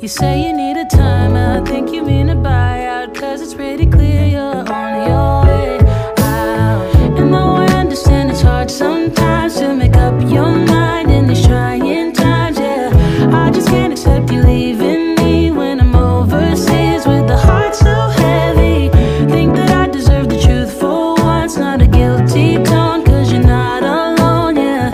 You say you need a timeout, think you mean a buyout, 'cause it's pretty clear you're on your way out. And though I understand it's hard sometimes to make up your mind in these trying times, yeah, I just can't accept you leaving me when I'm overseas with the heart so heavy. Think that I deserve the truth for once, not a guilty tone, 'cause you're not alone, yeah.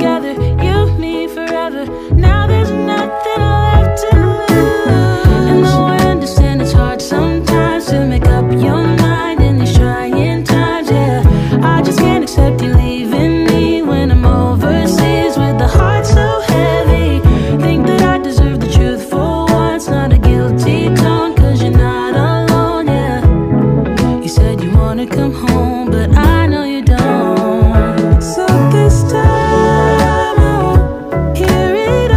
together, you, me, forever. Now there's nothing left to lose. And though I understand it's hard sometimes to make up your mind in these trying times, yeah, I just can't accept you leaving me when I'm overseas with the heart so heavy. Think that I deserve the truth for once, not a guilty tone, 'cause you're not alone, yeah. You said you wanna come home, but I know you don't. So this time I won't hear it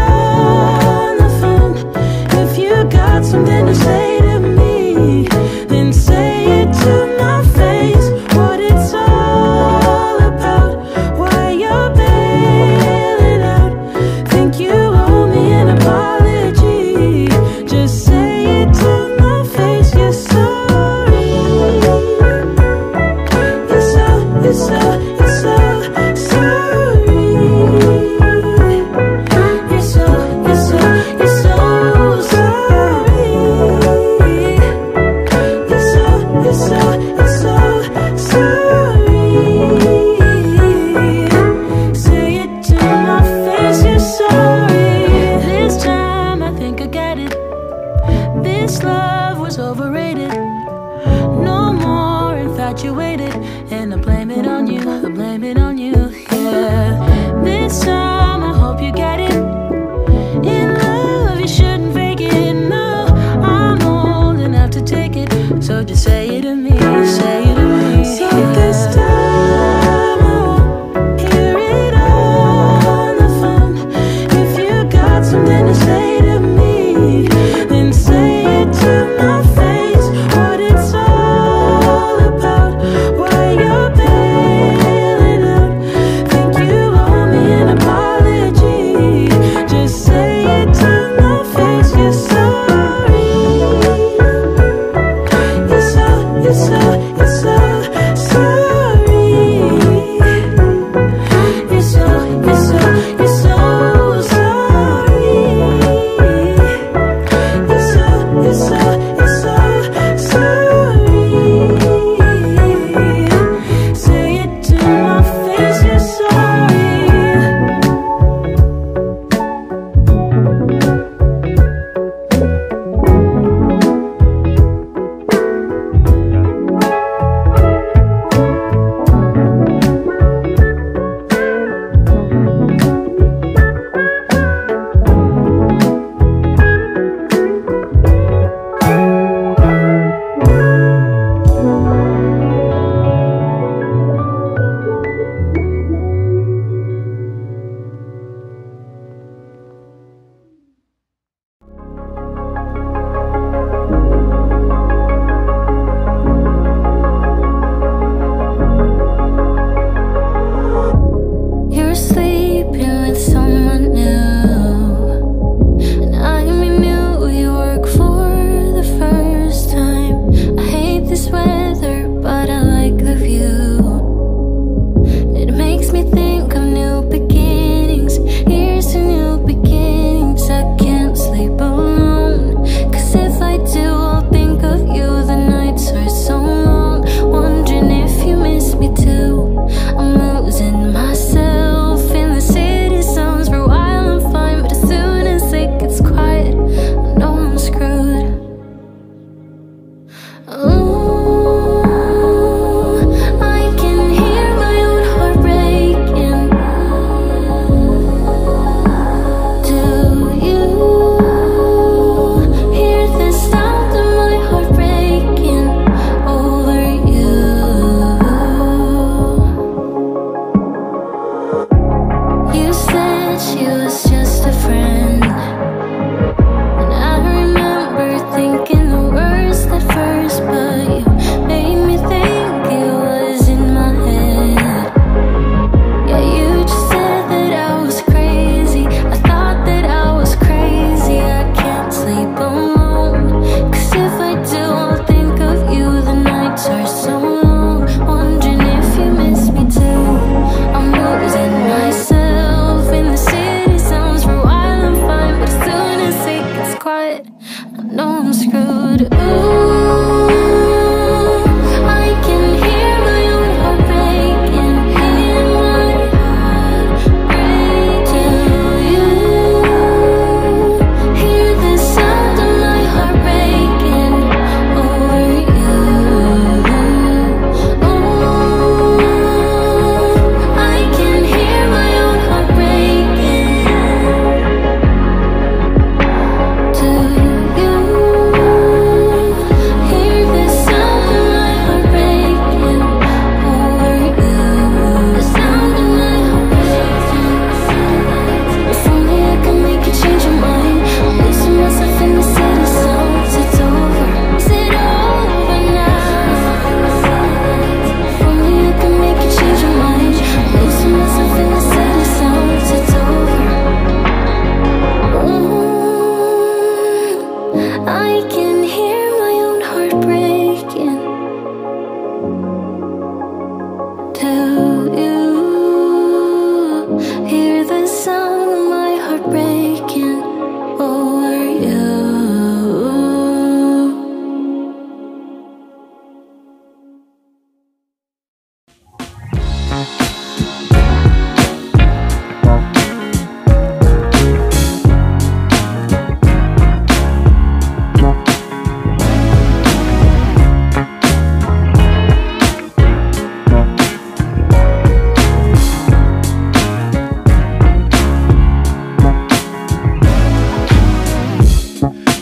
sound of my heart breaking over you.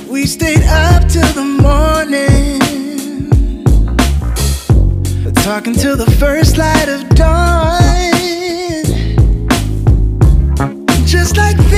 We stayed up till the morning, talking till the first light of dawn. Just like this.